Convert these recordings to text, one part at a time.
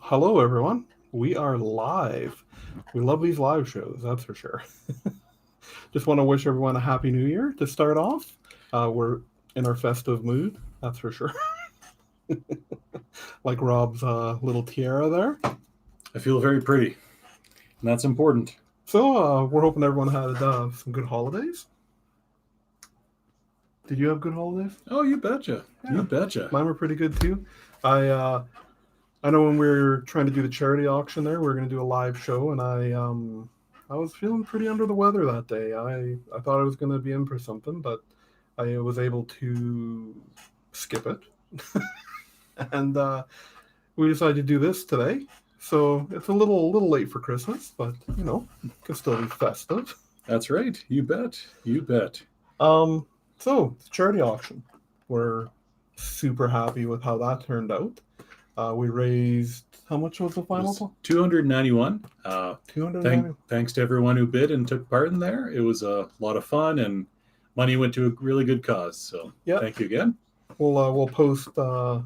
Hello, everyone. We are live. We love these live shows, that's for sure. Just want to wish everyone a happy new year to start off. We're in our festive mood, that's for sure. Like Rob's little tiara there. I feel very pretty, and that's important. So, we're hoping everyone had some good holidays. Did you have good holidays? Oh, you betcha. Yeah. You betcha. Mine were pretty good too. I know when we were trying to do the charity auction there, we were going to do a live show, and I was feeling pretty under the weather that day. I thought I was going to be in for something, but I was able to skip it, and we decided to do this today. So it's a little late for Christmas, but can still be festive. That's right. You bet. You bet. So it's charity auction. We're super happy with how that turned out. We raised, how much was the final? It was 291. 290. Thanks to everyone who bid and took part in there. It was a lot of fun, and money went to a really good cause. So Thank you again. We'll post a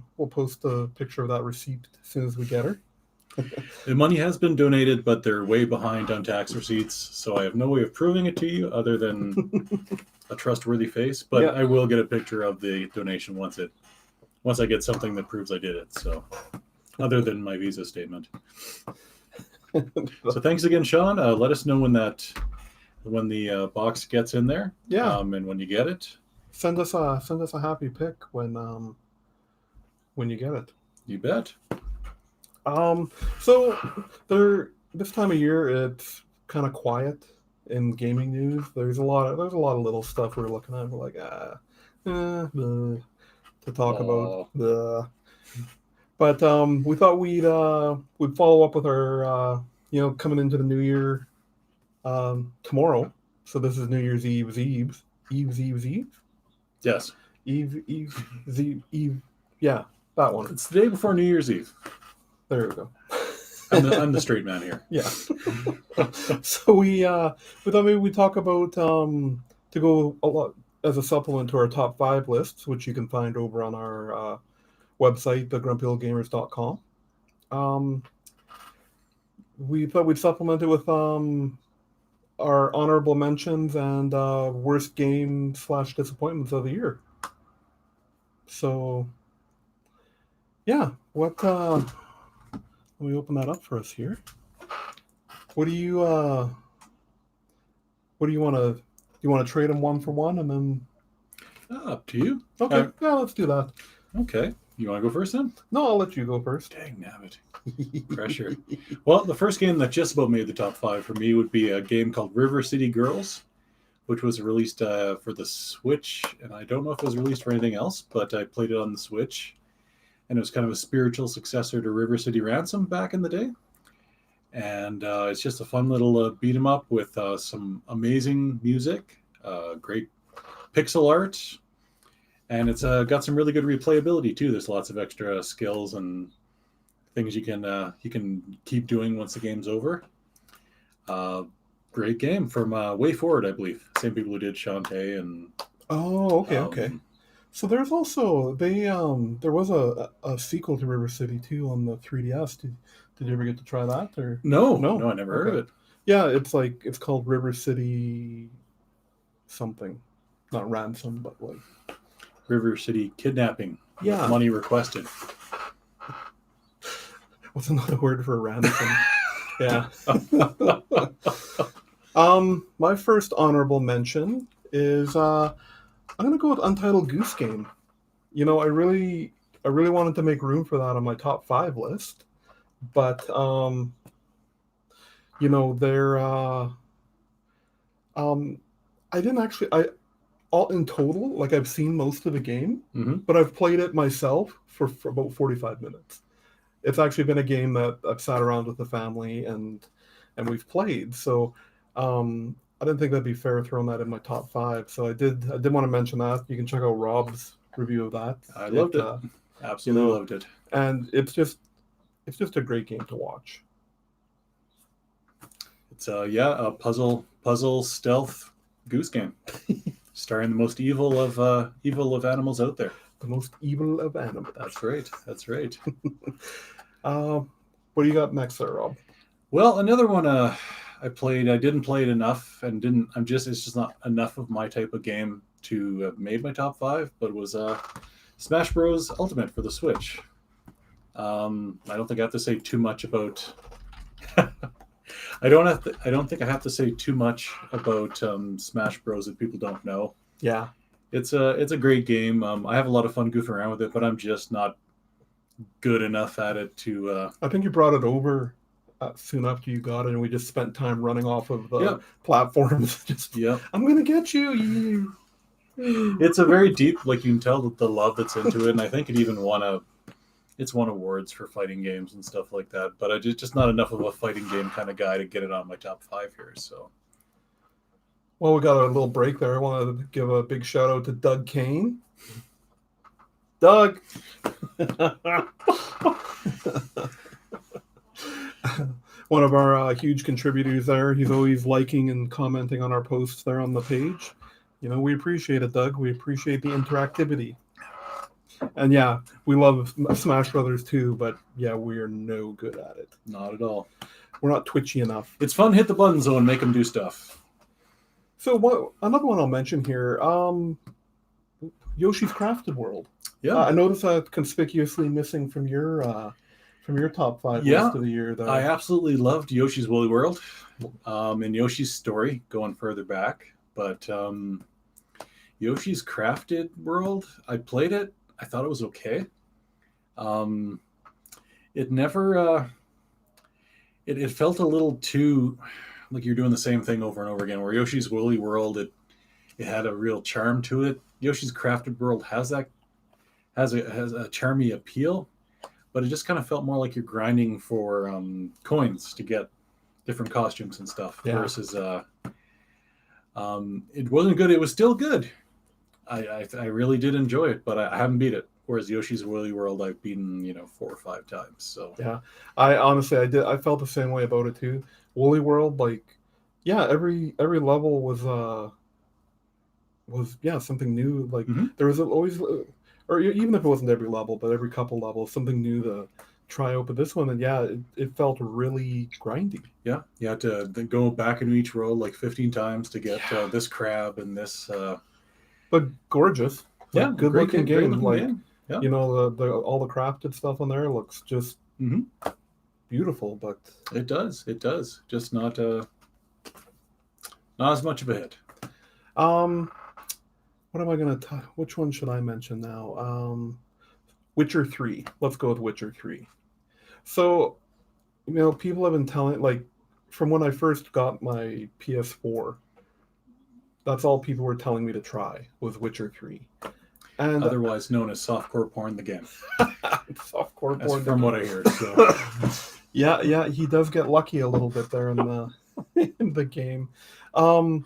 picture of that receipt as soon as we get her. The money has been donated, but they're way behind on tax receipts, so I have no way of proving it to you other than a trustworthy face. But I will get a picture of the donation once I get something that proves I did it. So, other than my Visa statement. So thanks again, Sean. Let us know when the box gets in there. Yeah. And when you get it, send us a happy pic when you get it. You bet. So this time of year it's kind of quiet in gaming news. There's a lot of little stuff we're looking at. We're like to talk about. But we thought we'd follow up with our coming into the new year tomorrow. So this is New Year's Eve. Yes. Eve. Yeah, that one. It's the day before New Year's Eve. There we go. I'm the straight man here. Yeah. So we thought maybe we'd talk about to go a lot as a supplement to our top 5 lists, which you can find over on our website, thegrumpyhillgamers.com. We thought we'd supplement it with our honorable mentions and worst game / disappointments of the year. So, yeah, let me open that up for us here. What do you want to? Do you want to trade them one for one and then? Up to you. Okay, yeah, let's do that. Okay. You want to go first then? No, I'll let you go first. Dang nabbit. Pressure. Well, the first game that just about made the top 5 for me would be a game called River City Girls, which was released for the Switch, and I don't know if it was released for anything else, but I played it on the Switch, and it was kind of a spiritual successor to River City Ransom back in the day. And it's just a fun little beat 'em up with some amazing music, great pixel art, and it's got some really good replayability too. There's lots of extra skills and things you can keep doing once the game's over. Great game from WayForward, I believe. Same people who did Shantae and. Oh, okay. So there's also there was a sequel to River City 2 on the 3DS. Did you ever get to try that? Or no, I never heard of it. Yeah, it's called River City something, not Ransom, but like River City Kidnapping. Yeah, money requested. What's another word for ransom? Yeah. My first honorable mention is I'm gonna go with Untitled Goose Game. I really wanted to make room for that on my top 5 list, but they're I didn't actually all in total, like I've seen most of the game, but I've played it myself for about 45 minutes. It's actually been a game that I've sat around with the family and we've played. So I didn't think that'd be fair throwing that in my top 5. So I did want to mention that. You can check out Rob's review of that. I loved it. Absolutely loved it. And it's just a great game to watch. It's a puzzle stealth goose game, starring the most evil of animals out there. The most evil of animals. That's right. What do you got next there, Rob? Well, another one I played. I didn't play it enough, and didn't. It's just not enough of my type of game to have made my top 5. But it was Smash Bros. Ultimate for the Switch. I don't think I have to say too much about. I don't think I have to say too much about Smash Bros. That people don't know. Yeah. It's a great game. I have a lot of fun goofing around with it, but I'm just not good enough at it to. I think you brought it over soon after you got it, and we just spent time running off of the platforms. Just, I'm gonna get you. It's a very deep, like you can tell the love that's into it, and I think it even won awards for fighting games and stuff like that. But I just not enough of a fighting game kind of guy to get it on my top 5 here. So. Well, we got a little break there. I want to give a big shout out to Doug Kane. Doug. One of our huge contributors there. He's always liking and commenting on our posts there on the page. You know, we appreciate it, Doug. We appreciate the interactivity. And yeah, we love Smash Brothers too, but yeah, we are no good at it. Not at all. We're not twitchy enough. It's fun to hit the buttons though and make them do stuff. So another one I'll mention here, Yoshi's Crafted World. Yeah, I noticed that conspicuously missing from your top 5 list of the year. Though. I absolutely loved Yoshi's Woolly World and Yoshi's Story going further back, but Yoshi's Crafted World, I played it. I thought it was okay. It never. It felt a little too like you're doing the same thing over and over again. Where Yoshi's Woolly World, it had a real charm to it. Yoshi's Crafted World has a charmy appeal, but it just kind of felt more like you're grinding for coins to get different costumes and stuff. Yeah. Versus it wasn't good. It was still good. I really did enjoy it, but I haven't beat it. Whereas Yoshi's Woolly World, I've beaten 4 or 5 times. So yeah, I honestly I felt the same way about it too. Woolly World, like, yeah, every level was something new. Like there was always, or even if it wasn't every level, but every couple levels, something new to try out. But this one, and yeah, it felt really grindy. Yeah, you had to go back into each road like 15 times to get this crab and this. But gorgeous. Yeah, good looking game. Like game. Yeah. the all the crafted stuff on there looks just beautiful. But it does. Just not as much of a hit. What am I gonna? Which one should I mention now? Witcher 3. Let's go with Witcher 3. So, people have been telling, like, from when I first got my PS4, that's all people were telling me to try was Witcher 3. And otherwise known as softcore porn, the game. Softcore porn. That's from what I heard. So. yeah, he does get lucky a little bit there in the in the game. That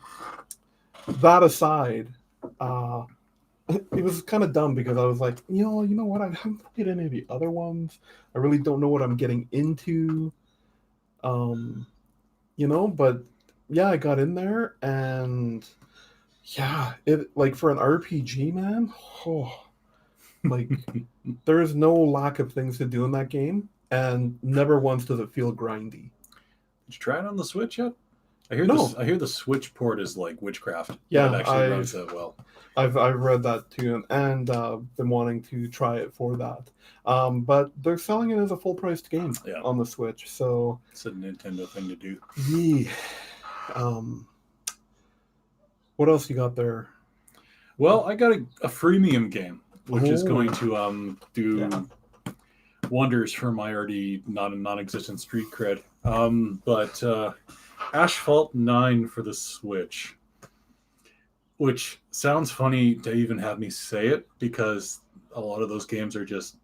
aside, it was kind of dumb because I was like, you know what? I haven't played any of the other ones. I really don't know what I'm getting into. But yeah, I got in there and yeah, it like for an RPG, man. Like there is no lack of things to do in that game, and never once does it feel grindy. Did you try it on the Switch yet? I hear the Switch port is like witchcraft. Yeah, it actually runs that well. I've read that too, and been wanting to try it for that. But they're selling it as a full-priced game on the Switch, so it's a Nintendo thing to do. Yeah. What else you got there? Well, I got a freemium game, which is going to do wonders for my already non-existent street cred. But Asphalt 9 for the Switch, which sounds funny to even have me say it because a lot of those games are just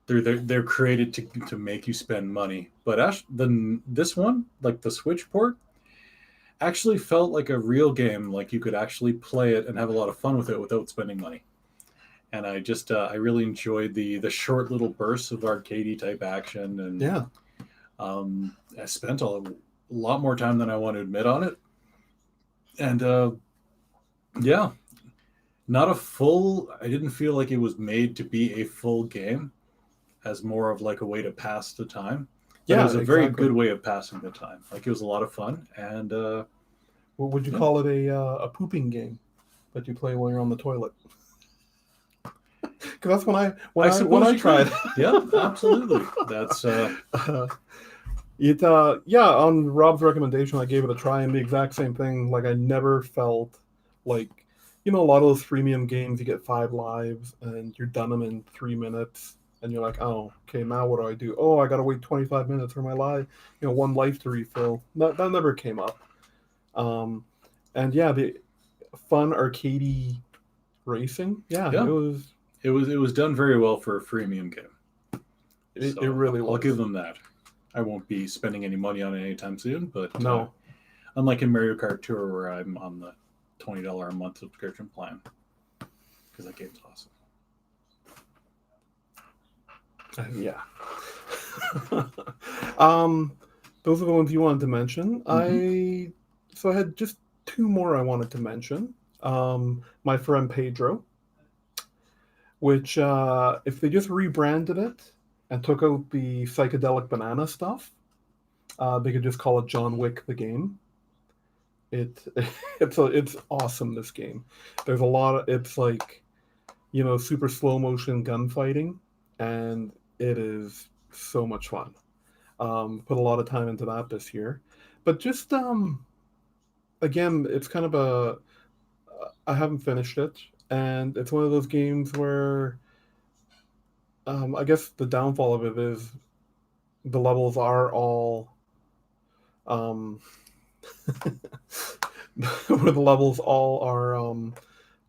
they're created to make you spend money. But this one, like the Switch port, actually felt like a real game. Like you could actually play it and have a lot of fun with it without spending money. And I just I really enjoyed the short little bursts of arcadey type action. And I spent a lot more time than I want to admit on it. And not a full. I didn't feel like it was made to be a full game, as more of like a way to pass the time. But Yeah, it was a very exactly. good way of passing the time. Like, it was a lot of fun, and What would you Yeah. call it? A pooping game that you play while you're on the toilet? Because that's when suppose I you tried. could. Yeah, absolutely. That's Yeah, on Rob's recommendation, I gave it a try, and the exact same thing. Like, I never felt like, a lot of those freemium games, you get 5 lives and you're done them in 3 minutes, and you're like, oh, okay, now what do I do? Oh, I gotta wait 25 minutes for my life, 1 life to refill. That never came up. Um, and yeah, the fun arcadey racing. Yeah, Yeah. it was it was done very well for a freemium game. it really I'll was. give them that. I won't be spending any money on it anytime soon, but No. unlike in Mario Kart Tour, where I'm on the $20 a month subscription plan, because that game's awesome. Yeah. Those are the ones you wanted to mention. I had just 2 more I wanted to mention. My friend Pedro, which if they just rebranded it and took out the psychedelic banana stuff, they could just call it John Wick the game. It's awesome, this game. There's a lot of, it's like, super slow motion gunfighting, and it is so much fun. Put a lot of time into that this year, but just again, it's kind of I haven't finished it, and it's one of those games where I guess the downfall of it is the levels are all um, where the levels all are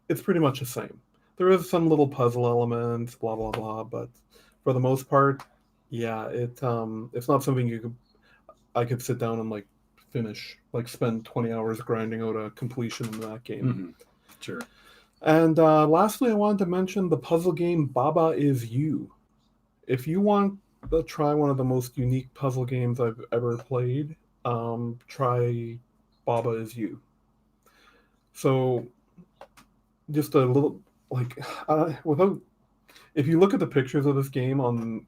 it's pretty much the same. There is some little puzzle elements, blah blah blah, but for the most part, yeah, it's not something I could sit down and like finish, like spend 20 hours grinding out a completion in that game. Mm-hmm. Sure. And lastly, I wanted to mention the puzzle game Baba Is You. If you want to try one of the most unique puzzle games I've ever played, try Baba Is You. So, just a little, like, without, if you look at the pictures of this game on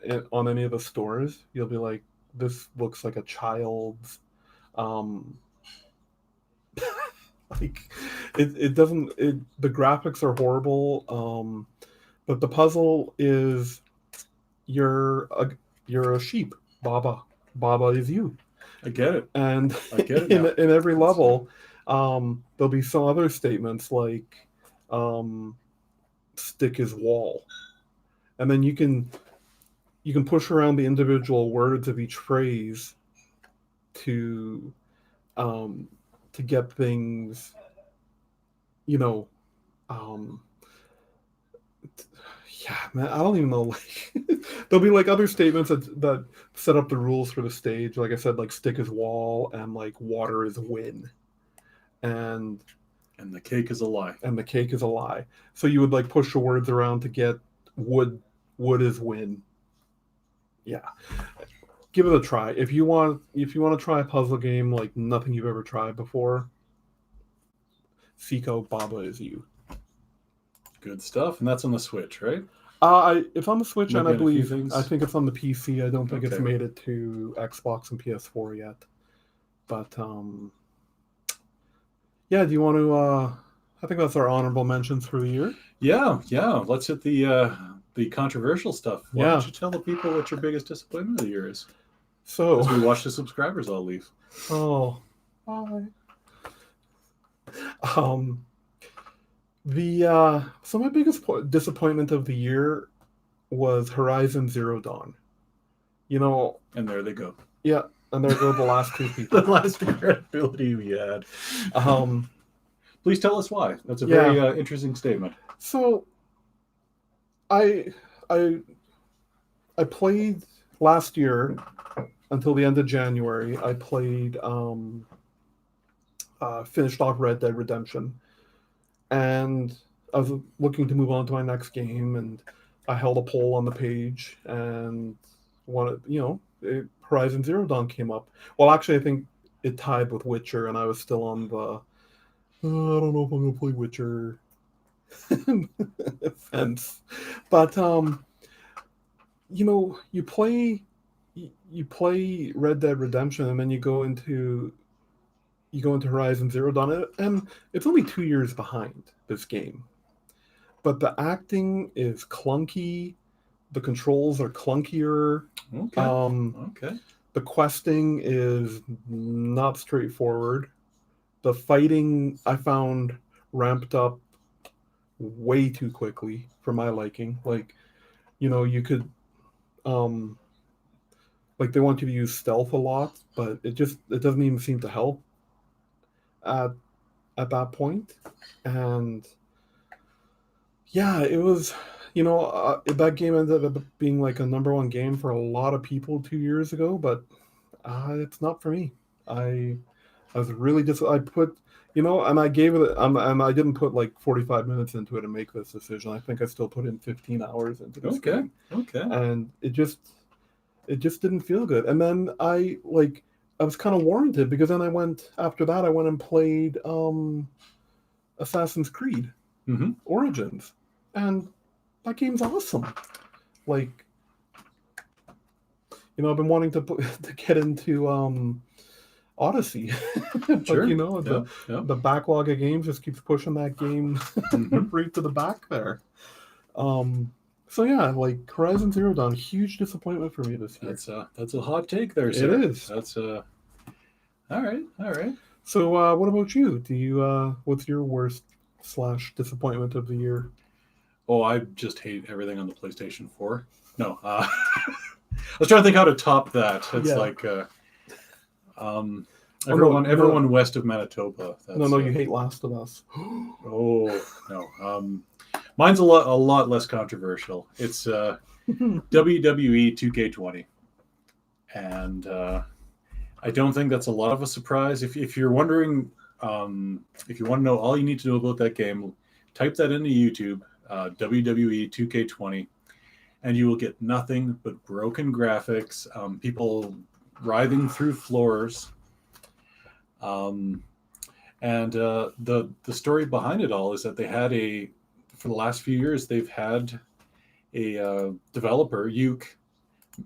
any of the stores, you'll be like, this looks like a child's, um, like, it doesn't, the graphics are horrible, but the puzzle is, you're a sheep. Baba is you. I get it. And I get it now. in every level, there'll be some other statements like, stick is wall, and then you can push around the individual words of each phrase to get things, you know, um, yeah, man, I don't even know. Like, there'll be like other statements that set up the rules for the stage. Like I said, like stick is wall, and like water is win, and the cake is a lie. And the cake is a lie. So you would like push the words around to get wood. Wood is win. Yeah, give it a try if you want. If you want to try a puzzle game like nothing you've ever tried before, seek out Baba Is You. Good stuff, and that's on the Switch, right? It's on the Switch, and I think it's on the PC. I don't think it's made it to Xbox and PS4 yet. But yeah, do you want to? I think that's our honorable mentions for the year. Yeah. Let's hit the controversial stuff. Why don't you tell the people what your biggest disappointment of the year is? So as we watch the subscribers all leave. Oh, hi. So my biggest disappointment of the year was Horizon Zero Dawn. And there they go. Yeah, and there go the last 2 people. The last credibility we had. Please tell us why. That's a very interesting statement. So, I played last year until the end of January. I played finished off Red Dead Redemption, and I was looking to move on to my next game, and I held a poll on the page, and Horizon Zero Dawn came up. Well, actually, I think it tied with Witcher, and I was still on the I don't know if I'm gonna play Witcher fence. But you play Red Dead Redemption, and then you go into Horizon Zero Dawn, and it's only 2 years behind this game. But the acting is clunky, the controls are clunkier. Okay. Okay. The questing is not straightforward. The fighting I found ramped up way too quickly for my liking. Like, you could um like they want you to use stealth a lot, but it doesn't even seem to help at that point. And yeah, it was, that game ended up being like a number one game for a lot of people 2 years ago, but it's not for me. I I was really just I put and I gave it and I didn't put like 45 minutes into it to make this decision. I think I still put in 15 hours into this Okay. game, Okay. and it just didn't feel good. And then I was kind of warranted, because then after that I went and played Assassin's Creed Mm-hmm. Origins, and that game's awesome. Like, I've been wanting to get into Odyssey, but Sure. the backlog of games just keeps pushing that game Mhm. right to the back there. So yeah, like Horizon Zero Dawn, huge disappointment for me this year. That's a hot take there, It sir. is. That's all right. All right. So what about you? What's your worst / disappointment of the year? Oh, I just hate everything on the PlayStation 4. No, I was trying to think how to top that. It's Yeah. like no, everyone west of Manitoba. No, you hate Last of Us. Oh no. Mine's a lot less controversial. It's WWE 2K20, and I don't think that's a lot of a surprise. If you're wondering, if you want to know all you need to know about that game, type that into YouTube, WWE 2K20, and you will get nothing but broken graphics, people writhing through floors, and the story behind it all is that they had for the last few years they've had a developer, Yuke,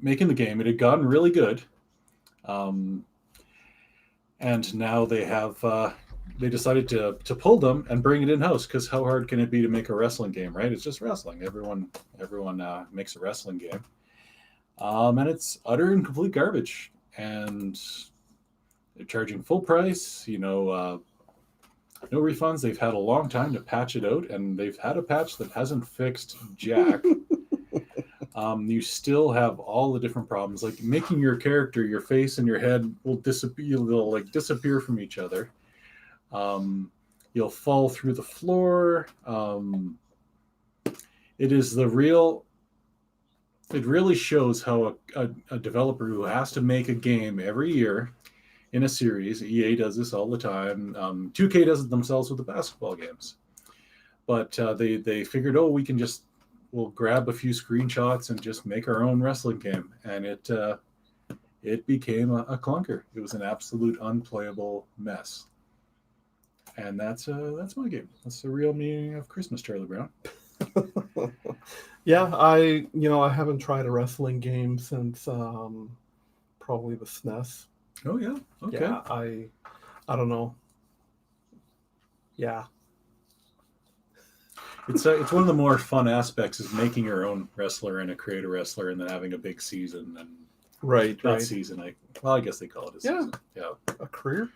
making the game. It had gotten really good. And now they decided to pull them and bring it in house, because how hard can it be to make a wrestling game, right? It's just wrestling. Everyone makes a wrestling game, and it's utter and complete garbage. And they're charging full price. No refunds. They've had a long time to patch it out, and they've had a patch that hasn't fixed jack. You still have all the different problems, like making your character, your face and your head will disappear. They'll like disappear from each other. You'll fall through the floor. It really shows how a developer who has to make a game every year in a series. EA does this all the time. 2K does it themselves with the basketball games. But they figured, we'll grab a few screenshots and just make our own wrestling game. And it became a clunker. It was an absolute unplayable mess. And that's my game. That's the real meaning of Christmas, Charlie Brown. Yeah, I haven't tried a wrestling game since probably the SNES. Oh yeah. Okay. Yeah, I don't know. Yeah. It's one of the more fun aspects is making your own wrestler and create a wrestler and then having a big season and right. season. I guess they call it a season. Yeah. A career.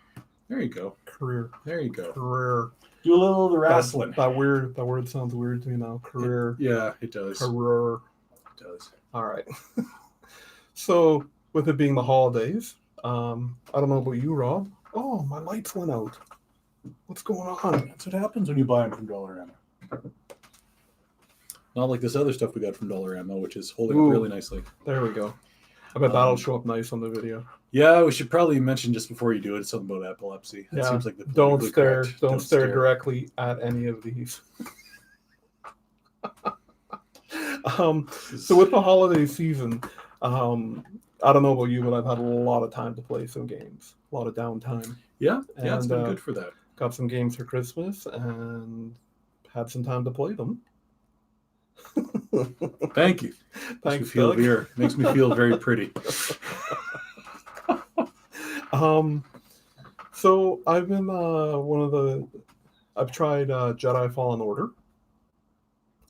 There you go. Career. There you go. Career. Do a little of the wrestling. That word sounds weird to me now. Career. It does. Career. It does. All right. So with it being the holidays, I don't know about you, Rob. Oh, my lights went out. What's going on? That's what happens when you buy them from Dollarama. Not like this other stuff we got from Dollarama, which is holding up really nicely. There we go. I bet that'll show up nice on the video. Yeah, we should probably mention just before you do it something about epilepsy. That seems like the don't stare directly at any of these. So with the holiday season, I don't know about you, but I've had a lot of time to play some games. A lot of downtime. Yeah, it's been good for that. Got some games for Christmas and had some time to play them. Thank you. Thanks, Doug. Makes me feel very pretty. So I've been I've tried Jedi Fallen Order.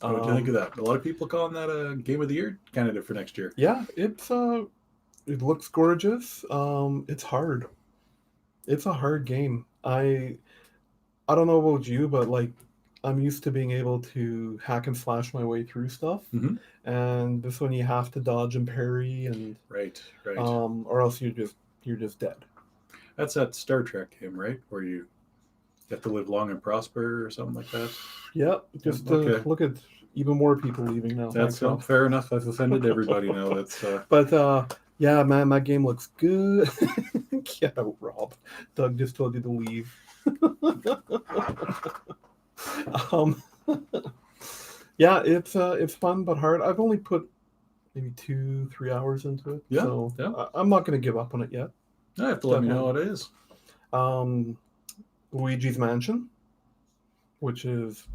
What do you think of that? A lot of people calling that a game of the year candidate for next year. Yeah, it looks gorgeous. It's hard. It's a hard game. I don't know about you, but like I'm used to being able to hack and slash my way through stuff, Mhm. and this one you have to dodge and parry, and Right. or else you're just dead. That's that Star Trek game, right? Where you have to live long and prosper or something like that. Yeah, just Okay. look at even more people leaving now. That's Thanks, Rob. fair enough. I've offended everybody now. That's But yeah, man, that game looks good. Get out, Rob. Doug just told you to leave. um, yeah, it's fun but hard. I've only put maybe 2-3 hours into it, Yeah, so yeah. I'm not going to give up on it yet. I have to let me know what it is. Luigi's Mansion, which is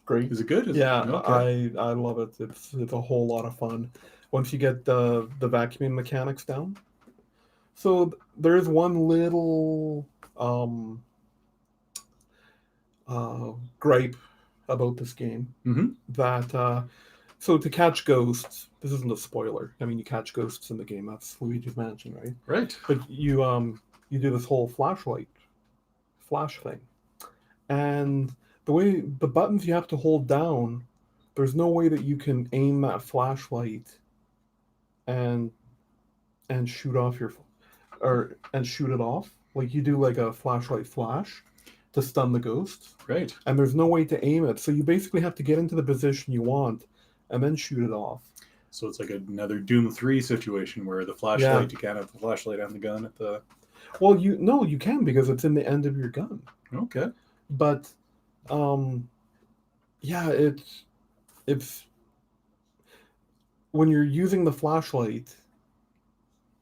great. Is it good? Yeah, Okay. I love it. It's a whole lot of fun once you get the vacuuming mechanics down. So there's one little gripe about this game Mhm. that so to catch ghosts, this isn't a spoiler. I mean, you catch ghosts in the game. That's Luigi's Mansion, right? Right. But you do this whole flash thing, and the way the buttons you have to hold down, there's no way that you can aim that flashlight and shoot off your and shoot it off like you do like a flashlight flash to stun the ghosts. Right. And there's no way to aim it, so you basically have to get into the position you want and then shoot it off. So it's like another Doom 3 situation where the flashlight, you can't have the flashlight and the gun at the... Well, you can because it's in the end of your gun. Okay. But yeah, it's when you're using the flashlight,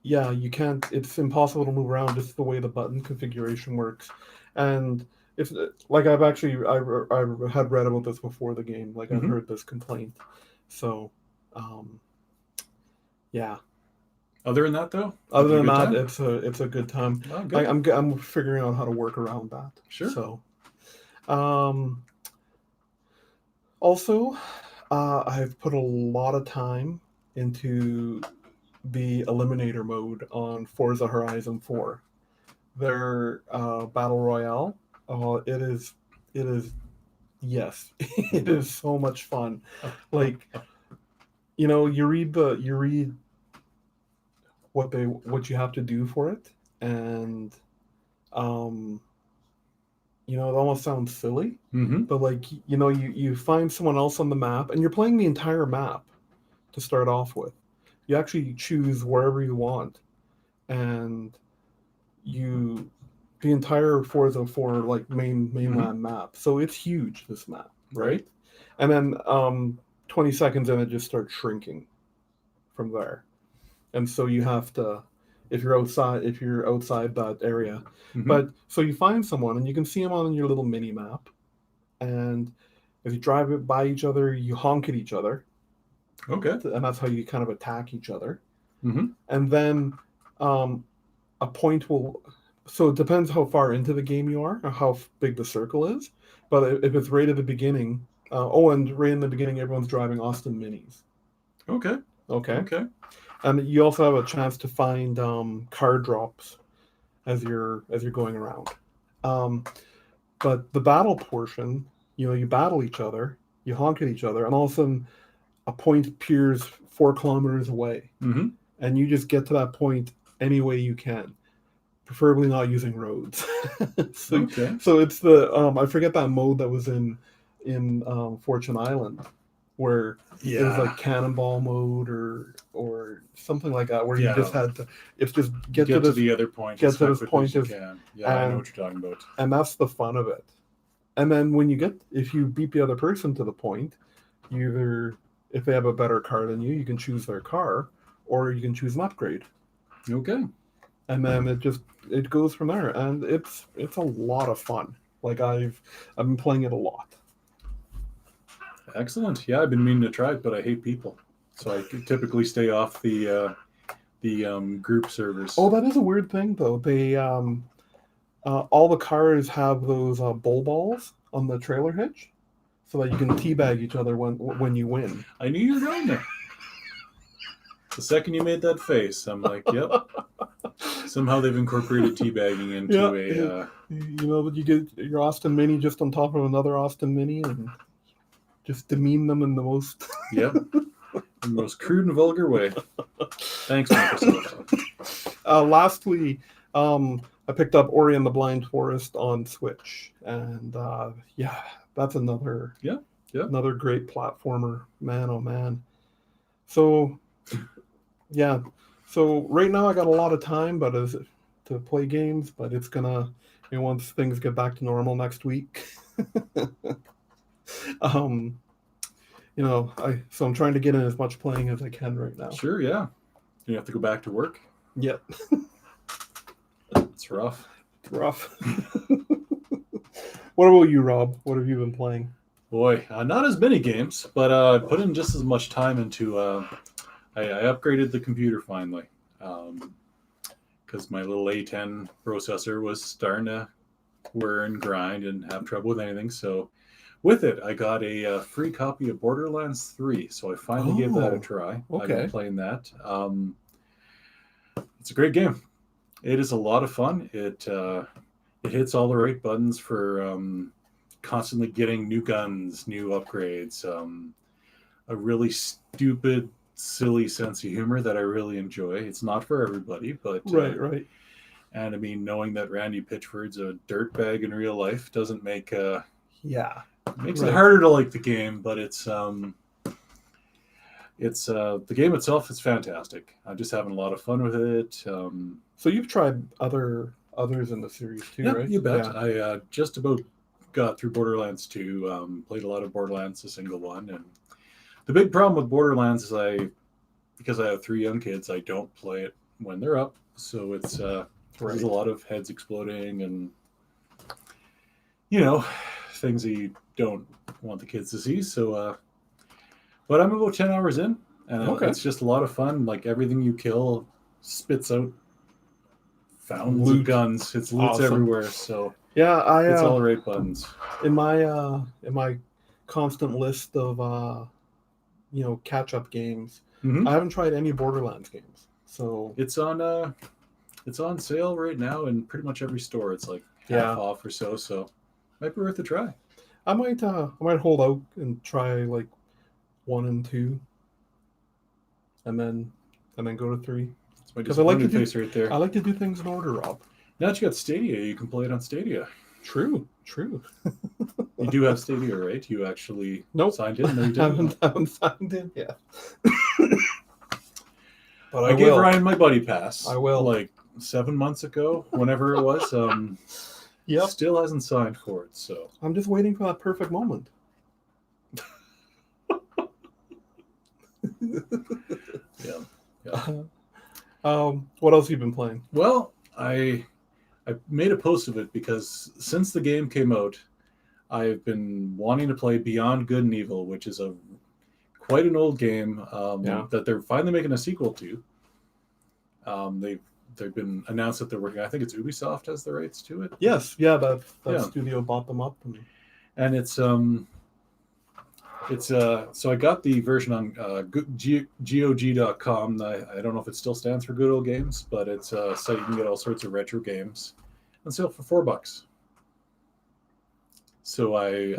yeah, you can't. It's impossible to move around just the way the button configuration works. And if like I had read about this before the game, like I've heard this complaint. So, yeah. Other than that, though. Other than that, it's a good time. Oh, good. I'm figuring out how to work around that. Sure. So, also, I've put a lot of time into the Eliminator mode on Forza Horizon 4. Their battle royale. It is yes, it is so much fun. Like, you read what you have to do for it, and it almost sounds silly, but like you find someone else on the map, and you're playing the entire map to start off with. You actually choose wherever you want, and the entire Forza 4 like mainland map. So it's huge, this map, right? And then 20 seconds in, it just starts shrinking from there. And so you have to, if you're outside that area. But so you find someone and you can see them on your little mini map, and as you drive it by each other, you honk at each other. Okay. And that's how you kind of attack each other. And then a point will... So it depends how far into the game you are or how big the circle is. But if it's right at the beginning... and right in the beginning, everyone's driving Austin Minis. Okay. And you also have a chance to find card drops as you're going around. But the battle portion, you battle each other, you honk at each other, and all of a sudden a point appears 4 kilometers away. And you just get to that point any way you can, preferably not using roads. So it's the I forget that mode that was in Fortune Island, where it was like cannonball mode or something like that, where you just had to get to the other point. Get to this point I know what you're talking about. And that's the fun of it. And then if you beat the other person to the point, if they have a better car than you can choose their car, or you can choose an upgrade. Okay. And then it goes from there, and it's a lot of fun. Like I've been playing it a lot. Excellent. Yeah, I've been meaning to try it, but I hate people, so I typically stay off the group servers. Oh, that is a weird thing though. They all the cars have those bull balls on the trailer hitch, so that you can teabag each other when you win. I knew you were going there. The second you made that face, I'm like, yep. Somehow they've incorporated teabagging into You know, you get your Austin Mini just on top of another Austin Mini and just demean them in the most. Yep. In the most crude and vulgar way. Thanks, Microsoft. Lastly, I picked up Ori and the Blind Forest on Switch, and yeah, that's another great platformer. Man, oh man. So yeah, so right now I got a lot of time, but to play games, but it's gonna, once things get back to normal next week. So I'm trying to get in as much playing as I can right now. Sure, yeah. You have to go back to work. Yep. It's rough. It's rough. What about you, Rob? What have you been playing? Boy, not as many games, but I put in just as much time into. I upgraded the computer finally, because my little A10 processor was starting to whir and grind and have trouble with anything. So, with it, I got a free copy of Borderlands 3. So I finally gave that a try. Okay. I've been playing that. It's a great game. It is a lot of fun. It hits all the right buttons for constantly getting new guns, new upgrades, a really stupid, silly sense of humor that I really enjoy. It's not for everybody, but Right. And I mean, knowing that Randy Pitchford's a dirtbag in real life doesn't make makes it harder to like the game, but it's the game itself is fantastic. I'm just having a lot of fun with it. So you've tried others in the series too, Yeah, right? you bet. Yeah. I just about got through Borderlands 2. Played a lot of Borderlands, the single one, and the big problem with Borderlands is because I have 3 young kids, I don't play it when they're up. So it's there's a lot of heads exploding and things that you don't want the kids to see. So, but I'm about 10 hours in, and it's just a lot of fun. Like everything you kill spits out fountains of guns. It's loot's everywhere. So yeah, it's all the right buttons. In my constant list of catch-up games, I haven't tried any Borderlands games. So it's on sale right now in pretty much every store. It's like half off or so. So might be worth a try. I might hold out and try like 1 and 2, and then go to 3. Because I like to do right there. I like to do things in order, Rob. Now that you got Stadia, you can play it on Stadia. True. You do have Stadia, right? You actually signed in? No, you didn't. haven't signed in yet. But I gave Ryan my buddy pass. I will. Like 7 months ago, whenever it was. Yep. Still hasn't signed for it, so I'm just waiting for that perfect moment. Yeah. What else have you been playing? Well, I made a post of it because since the game came out, I've been wanting to play Beyond Good and Evil, which is quite an old game that they're finally making a sequel to. They've been announced that they're working. I think it's Ubisoft has the rights to it. Yes, that studio bought them up, and it's so I got the version on GOG.com. I don't know if it still stands for Good Old Games, but it's a site you can get all sorts of retro games on sale for $4. So I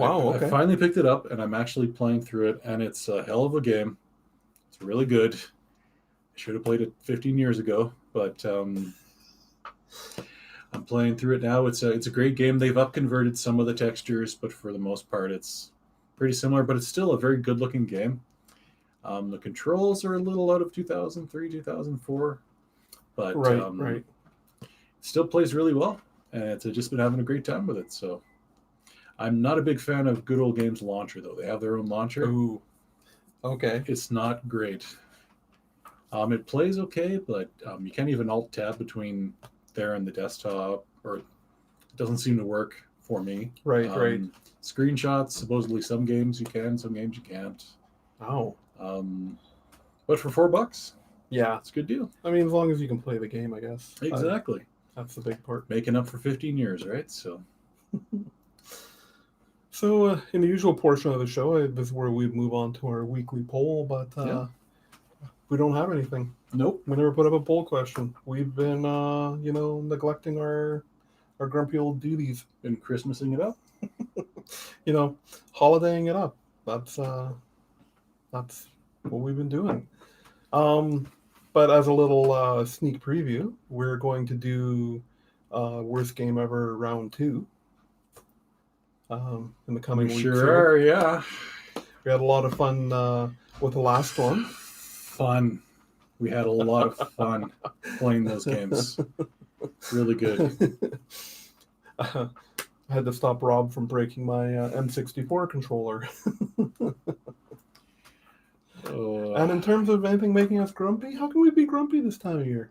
finally picked it up, and I'm actually playing through it, and it's a hell of a game. It's really good. I should have played it 15 years ago, but I'm playing through it now. It's a great game. They've upconverted some of the textures, but for the most part, it's pretty similar. But it's still a very good-looking game. The controls are a little out of 2003, 2004, but right. It still plays really well, and I've just been having a great time with it. So I'm not a big fan of Good Old Games launcher, though. They have their own launcher. Ooh, okay. It's not great. It plays okay, but you can't even alt-tab between there and the desktop, or it doesn't seem to work for me. Right, right. Screenshots, supposedly some games you can, some games you can't. Oh, But for $4, yeah. it's a good deal. I mean, as long as you can play the game, I guess. Exactly. That's the big part. Making up for 15 years, right? So in the usual portion of the show, this is where we move on to our weekly poll, but we don't have anything. nope. We never put up a poll question. We've been, neglecting our grumpy old duties. Been Christmasing it up. Holidaying it up. That's what we've been doing. But as a little sneak preview, we're going to do worst game ever round 2 in the coming weeks. Sure are, yeah. We had a lot of fun with the last one. Fun. We had a lot of fun playing those games. Really good. I had to stop Rob from breaking my M64 controller. And in terms of anything making us grumpy, how can we be grumpy this time of year?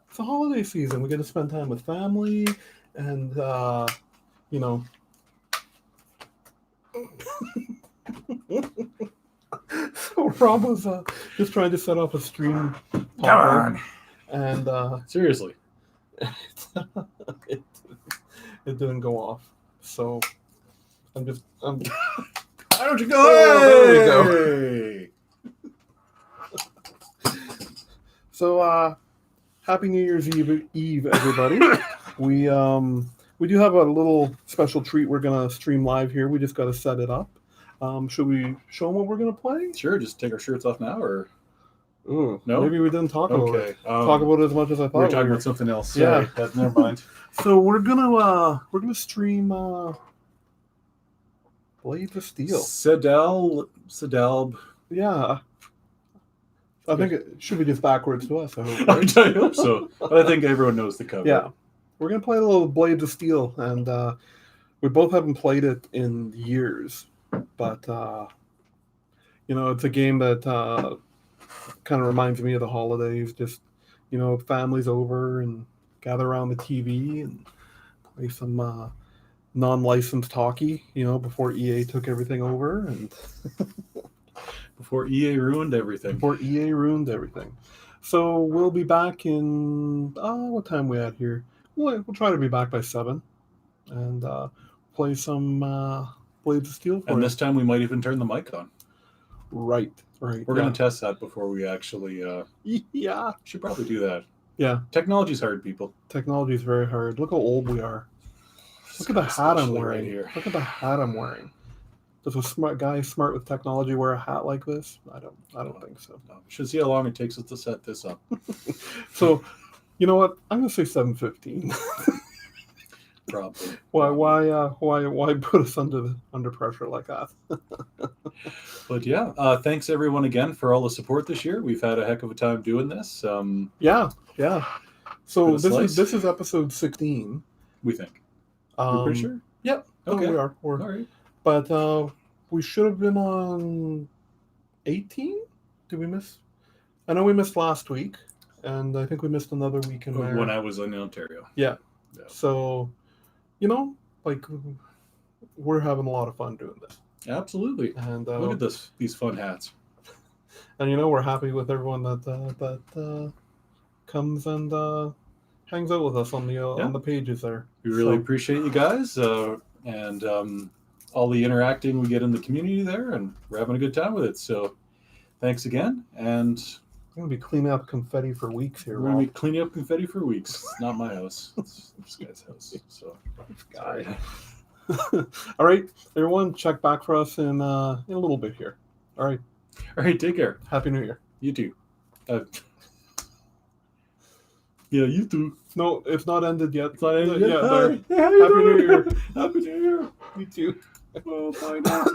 It's the holiday season. We get to spend time with family and, So Rob was just trying to set up a stream popper, and Seriously. it didn't go off. So I'm Why don't you go? Oh, there we go. So Happy New Year's Eve, everybody. We do have a little special treat we're gonna stream live here. We just got to set it up. Should we show them what we're gonna play? Sure, just take our shirts off now, or Ooh, no? Maybe we didn't talk about it. Okay. Talk about it as much as I thought. We were talking about something else. Sorry. Yeah. Never mind. So we're gonna stream Blades of Steel. Sedalb. Yeah. I think it should be just backwards to us. I hope. Right? I hope so. But I think everyone knows the cover. Yeah. We're gonna play a little Blades of Steel, and we both haven't played it in years, but it's a game that kind of reminds me of the holidays. Just families over and gather around the TV and play some non-licensed hockey. Before EA took everything over and Before EA ruined everything. So we'll be back in what time we at here? We'll try to be back by 7 and play some Blades of Steel for And you. this time we might even turn the mic on. Right. We're going to test that before we actually... Yeah. should probably do that. Yeah. Technology's hard, people. Technology is very hard. Look how old we are. Look at the hat I'm wearing. Right here. Look at the hat I'm wearing. Does a smart guy smart with technology wear a hat like this? I don't think so. No, we should see how long it takes us to set this up. So, you know what? I'm gonna say 7:15. Probably. Why put us under pressure like that? But yeah, thanks everyone again for all the support this year. We've had a heck of a time doing this. Yeah. So Bit of slice. this is episode 16. We think. You're pretty sure? Yep. Okay. No, we are. All right. But we should have been on 18. Did we miss? I know we missed last week, and I think we missed another week in there. When I was in Ontario. Yeah. Yeah. So, we're having a lot of fun doing this. Absolutely. And Look at these fun hats. And we're happy with everyone that comes and hangs out with us on the pages there. We really appreciate you guys, and all the interacting we get in the community there, and we're having a good time with it. So, thanks again, and I'm gonna be cleaning up confetti for weeks here. we're gonna be cleaning up confetti for weeks. It's not my house; it's this guy's house. So, This guy. All right, everyone, check back for us in a little bit here. All right, take care. Happy New Year. You too. Yeah, you too. No, it's not ended yet. It's not ended yet. Yeah, Hi. there. Happy New Year. Happy New Year. You too. Oh, bye now.